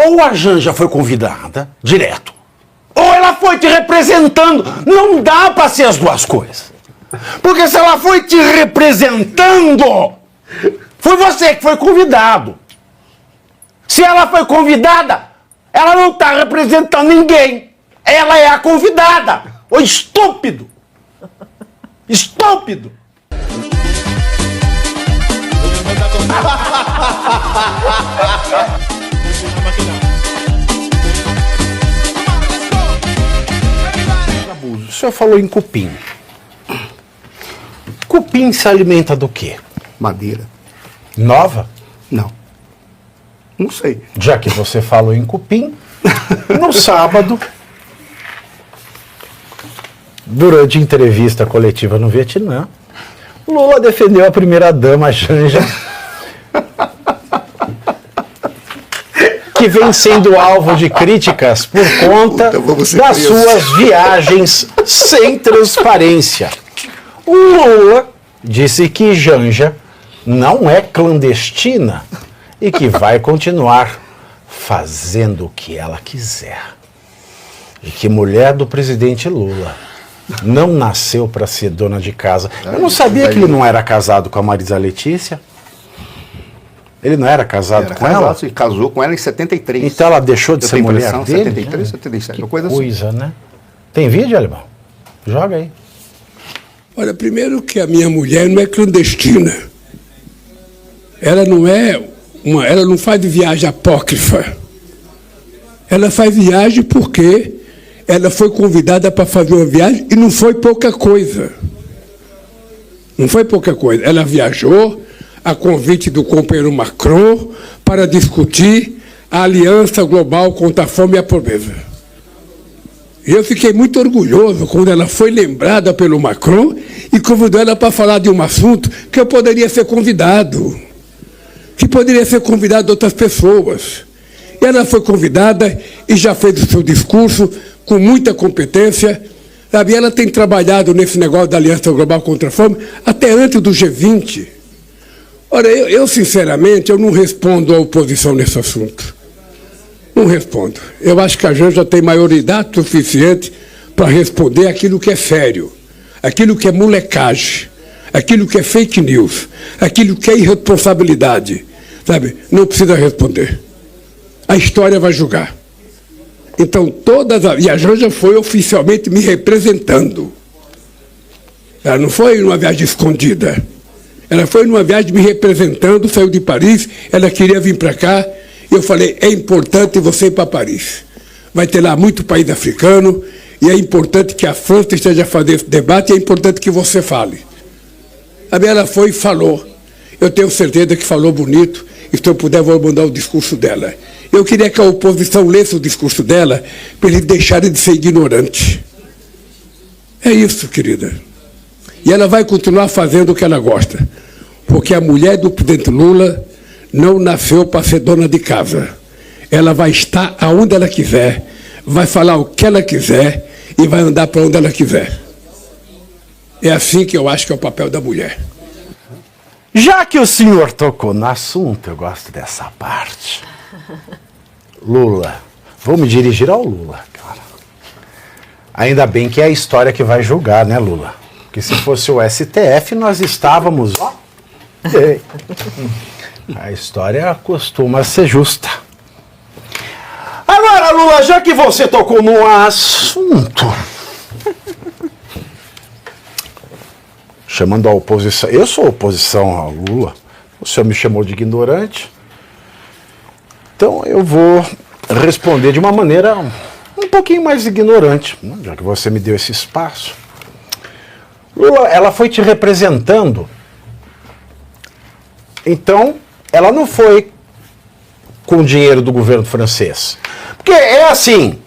ou a Janja foi convidada direto, ou ela foi te representando. Não dá pra ser as duas coisas. Porque se ela foi te representando, foi você que foi convidado. Se ela foi convidada, ela não tá representando ninguém. Ela é a convidada. Ô estúpido! Estúpido! O senhor falou em cupim. Cupim se alimenta do quê? Madeira. Nova? Não. Não sei. Já que você falou em cupim, no sábado, durante entrevista coletiva no Vietnã, Lula defendeu a primeira-dama Janja, que vem sendo alvo de críticas por conta das suas viagens sem transparência. O Lula disse que Janja não é clandestina e que vai continuar fazendo o que ela quiser. E que mulher do presidente Lula não nasceu para ser dona de casa. Eu não sabia que ele não era casado com a Marisa Letícia. Ele não era casado com ela? Sim, casou com ela em 73. Então ela deixou de ser mulher dele? 73, 77, que uma coisa coisa, assim. Né? Tem vídeo, Alemão? Joga aí. Olha, primeiro que a minha mulher não é clandestina. Ela não faz viagem apócrifa. Ela faz viagem porque ela foi convidada para fazer uma viagem e não foi pouca coisa. Não foi pouca coisa. Ela viajou a convite do companheiro Macron para discutir a aliança global contra a fome e a pobreza. E eu fiquei muito orgulhoso quando ela foi lembrada pelo Macron e convidou ela para falar de um assunto que eu poderia ser convidado, que poderia ser convidado de outras pessoas. E ela foi convidada e já fez o seu discurso com muita competência. Sabe? Ela tem trabalhado nesse negócio da Aliança Global contra a Fome até antes do G20. Ora, eu sinceramente, eu não respondo à oposição nesse assunto. Não respondo. Eu acho que a Janja tem maioridade suficiente para responder aquilo que é sério, aquilo que é molecagem, aquilo que é fake news, aquilo que é irresponsabilidade. Sabe? Não precisa responder. A história vai julgar. Então, e a Janja foi oficialmente me representando. Ela não foi numa viagem escondida. Ela foi numa viagem me representando, saiu de Paris, ela queria vir para cá, e eu falei, é importante você ir para Paris. Vai ter lá muito país africano, e é importante que a França esteja fazendo esse debate, e é importante que você fale. A ela foi e falou. Eu tenho certeza que falou bonito, e se eu puder, vou mandar o discurso dela. Eu queria que a oposição lesse o discurso dela, para eles deixarem de ser ignorantes. É isso, querida. E ela vai continuar fazendo o que ela gosta. Porque a mulher do presidente Lula não nasceu para ser dona de casa. Ela vai estar aonde ela quiser, vai falar o que ela quiser e vai andar para onde ela quiser. É assim que eu acho que é o papel da mulher. Já que o senhor tocou no assunto, eu gosto dessa parte. Lula. Vou me dirigir ao Lula, cara. Ainda bem que é a história que vai julgar, né, Lula? Porque se fosse o STF, nós estávamos... A história costuma ser justa. Agora, Lula, já que você tocou no assunto... Chamando a oposição... Eu sou oposição ao Lula. O senhor me chamou de ignorante. Então eu vou responder de uma maneira um pouquinho mais ignorante, já que você me deu esse espaço. Lula, ela foi te representando, então ela não foi com o dinheiro do governo francês. Porque é assim,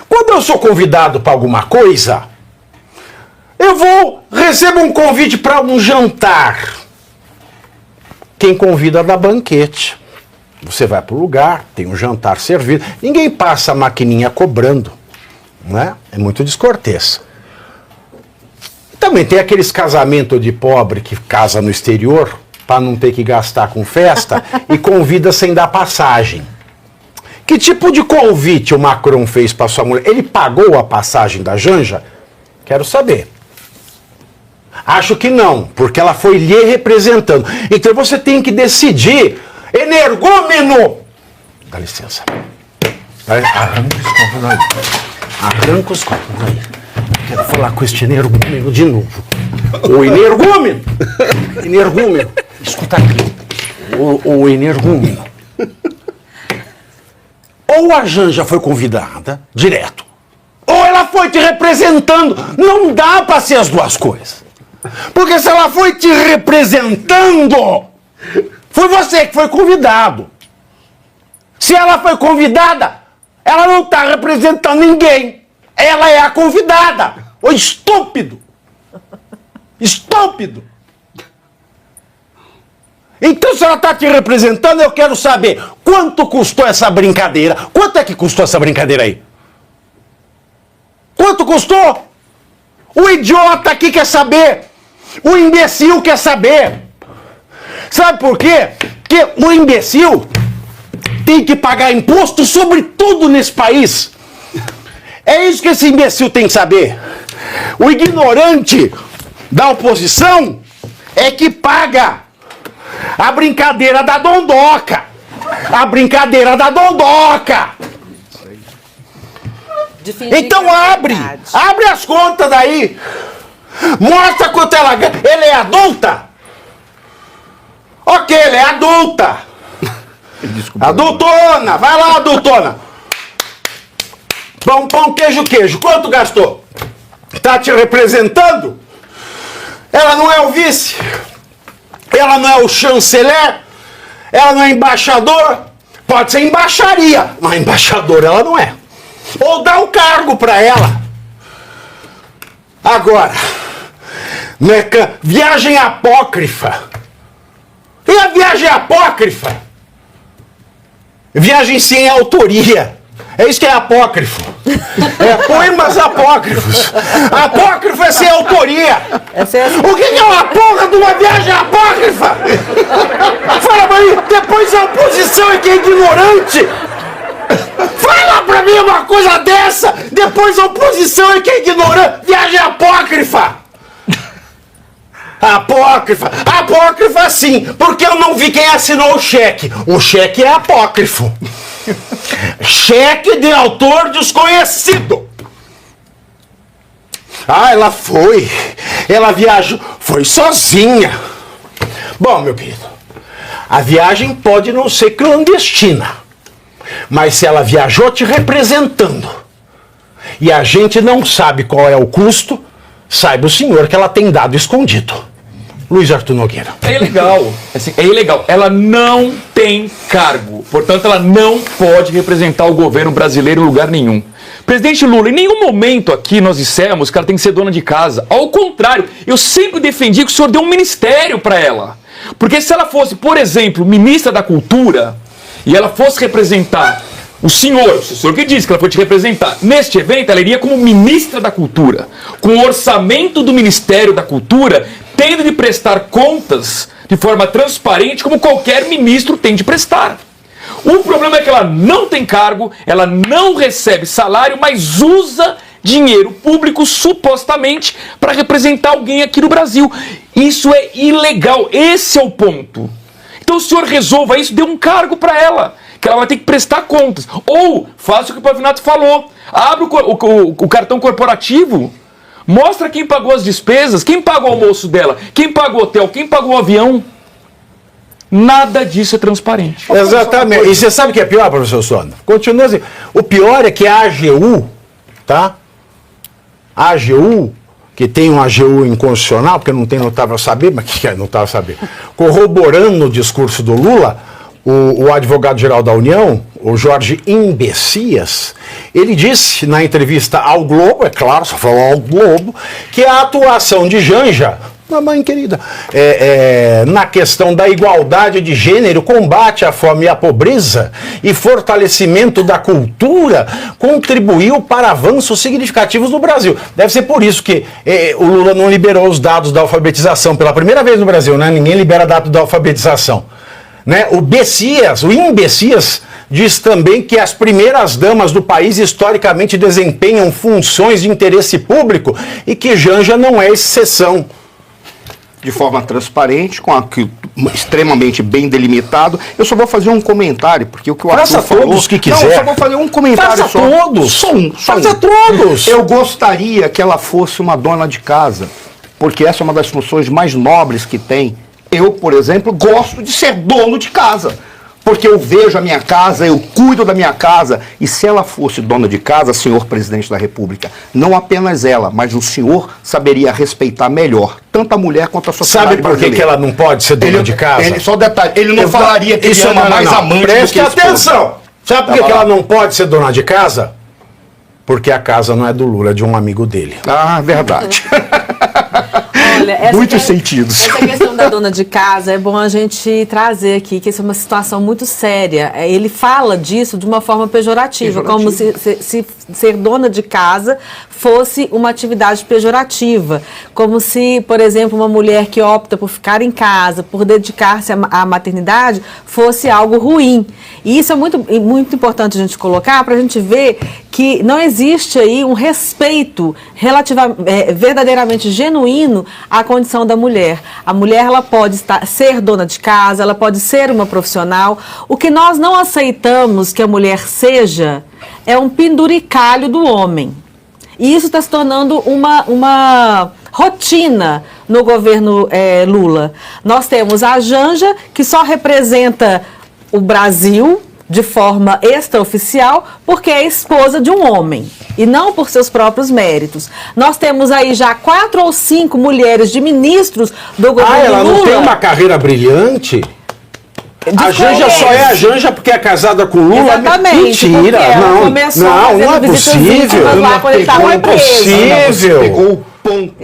quando eu sou convidado para alguma coisa, eu recebo um convite para um jantar. Quem convida dá banquete. Você vai para o lugar, tem um jantar servido, ninguém passa a maquininha cobrando, né? É muito descortês. Também tem aqueles casamentos de pobre que casa no exterior para não ter que gastar com festa e convida sem dar passagem. Que tipo de convite o Macron fez para sua mulher? Ele pagou a passagem da Janja? Quero saber. Acho que não, porque ela foi lhe representando. Então você tem que decidir, energúmeno! Dá licença. Arranca os copos daí. Arranca os copos daí. Quero falar com este energúmeno de novo. O energúmeno! Energúmeno! Escuta aqui. O energúmeno. Ou a Janja foi convidada, direto, ou ela foi te representando. Não dá para ser as duas coisas. Porque se ela foi te representando, foi você que foi convidado. Se ela foi convidada, ela não está representando ninguém. Ela é a convidada. Ô estúpido! Estúpido! Então, se ela está te representando, eu quero saber quanto custou essa brincadeira. Quanto é que custou essa brincadeira aí? Quanto custou? O idiota aqui quer saber. O imbecil quer saber. Sabe por quê? Porque o imbecil tem que pagar imposto sobre tudo nesse país. É isso que esse imbecil tem que saber. O ignorante da oposição é que paga a brincadeira da dondoca. A brincadeira da dondoca. Então abre as contas daí. Mostra quanto ela ganha. Ele é adulta? Ok, ele é adulta. Desculpa. Adultona, vai lá, adultona. Pão, queijo. Quanto gastou? Tá te representando? Ela não é o vice? Ela não é o chanceler? Ela não é embaixador? Pode ser embaixaria, mas embaixador ela não é. Ou dá um cargo para ela. Agora, né, viagem apócrifa. E a viagem apócrifa? Viagem sem autoria. É isso que é apócrifo. É poemas apócrifos. Apócrifo é sem autoria. O que é uma porra de uma viagem apócrifa? Fala pra mim, depois a oposição é que é ignorante. Fala pra mim uma coisa dessa. Depois a oposição é que é ignorante. Viagem apócrifa. Apócrifa sim, porque eu não vi quem assinou o cheque. O cheque é apócrifo. Cheque de autor desconhecido. Ela viajou, foi sozinha. Bom, meu querido, a viagem pode não ser clandestina, mas se ela viajou te representando e a gente não sabe qual é o custo, saiba o senhor que ela tem dado escondido. Luiz Arthur Nogueira. É ilegal. Assim, é ilegal. Ela não tem cargo. Portanto, ela não pode representar o governo brasileiro em lugar nenhum. Presidente Lula, em nenhum momento aqui nós dissemos que ela tem que ser dona de casa. Ao contrário, eu sempre defendi que o senhor deu um ministério para ela. Porque se ela fosse, por exemplo, ministra da Cultura, e ela fosse representar o senhor que disse que ela foi te representar, neste evento ela iria como ministra da Cultura, com o orçamento do Ministério da Cultura, tendo de prestar contas de forma transparente, como qualquer ministro tem de prestar. O problema é que ela não tem cargo, ela não recebe salário, mas usa dinheiro público supostamente para representar alguém aqui no Brasil. Isso é ilegal, esse é o ponto. Então o senhor resolva isso, dê um cargo para ela, que ela vai ter que prestar contas. Ou faça o que o Pavinato falou, abre o cartão corporativo, mostra quem pagou as despesas, quem pagou o almoço dela, quem pagou o hotel, quem pagou o avião. Nada disso é transparente. Exatamente. E você sabe o que é pior, professor Sono? Continua assim. O pior é que a AGU, tá? A AGU, que tem um AGU inconstitucional, porque não estava a saber, mas que não estava a saber, corroborando o discurso do Lula, o advogado-geral da União, o Jorge Imbecias, ele disse na entrevista ao Globo, é claro, só falou ao Globo, que a atuação de Janja, mamãe querida, na questão da igualdade de gênero, combate à fome e à pobreza e fortalecimento da cultura contribuiu para avanços significativos no Brasil. Deve ser por isso que o Lula não liberou os dados da alfabetização pela primeira vez no Brasil, né? Ninguém libera dados da alfabetização. Né? O Imbecias diz também que as primeiras damas do país historicamente desempenham funções de interesse público e que Janja não é exceção. De forma transparente, com aquilo extremamente bem delimitado. Eu só vou fazer um comentário, porque o que o Faça Arthur falou... todos que quiser. Não, eu só vou fazer um comentário. Faça todos. Só um. Faça todos. Eu gostaria que ela fosse uma dona de casa, porque essa é uma das funções mais nobres que tem. Eu, por exemplo, gosto de ser dono de casa. Porque eu vejo a minha casa, eu cuido da minha casa. E se ela fosse dona de casa, senhor presidente da República, não apenas ela, mas o senhor saberia respeitar melhor tanto a mulher quanto a sociedade Sabe por que ela não pode ser dona de casa? Só detalhe, ele não falaria que ele ama mais amante do que Preste esposa. atenção! Sabe por que ela não pode ser dona de casa? Porque a casa não é do Lula, é de um amigo dele. Ah, verdade. Olha, Muitos sentidos. Essa questão da dona de casa é bom a gente trazer aqui, que isso é uma situação muito séria. Ele fala disso de uma forma pejorativa. Como se ser dona de casa fosse uma atividade pejorativa. Como se, por exemplo, uma mulher que opta por ficar em casa, por dedicar-se à maternidade, fosse algo ruim. E isso é muito importante a gente colocar para a gente ver que não existe aí um respeito verdadeiramente genuíno à condição da mulher. A mulher, ela pode ser dona de casa, ela pode ser uma profissional. O que nós não aceitamos que a mulher seja é um penduricalho do homem. E isso está se tornando uma rotina no governo Lula. Nós temos a Janja, que só representa o Brasil de forma extraoficial, porque é esposa de um homem, e não por seus próprios méritos. Nós temos aí já 4 ou 5 mulheres de ministros do governo Lula. Ela não tem uma carreira brilhante? A Janja só é a Janja porque é casada com Lula? Exatamente. Mentira! Não é possível. Não é possível. Pegou o ponto.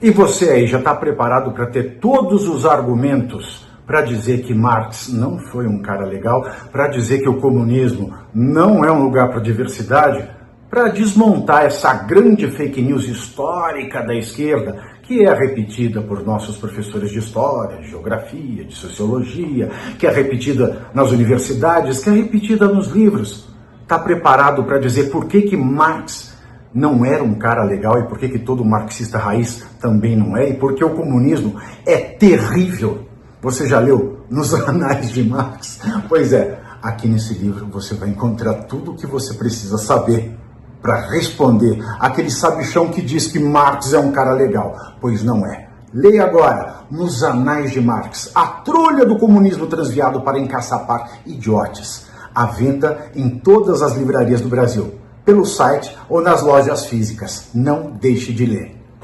E você aí já está preparado para ter todos os argumentos para dizer que Marx não foi um cara legal, para dizer que o comunismo não é um lugar para diversidade, para desmontar essa grande fake news histórica da esquerda, que é repetida por nossos professores de história, de geografia, de sociologia, que é repetida nas universidades, que é repetida nos livros. Está preparado para dizer por que Marx não era um cara legal e por que todo marxista raiz também não é, e por que o comunismo é terrível? Você já leu Nos Anais de Marx? Pois é, aqui nesse livro você vai encontrar tudo o que você precisa saber para responder aquele sabichão que diz que Marx é um cara legal, pois não é. Leia agora Nos Anais de Marx, a trolha do comunismo transviado para encaçapar idiotes. À venda em todas as livrarias do Brasil, pelo site ou nas lojas físicas. Não deixe de ler.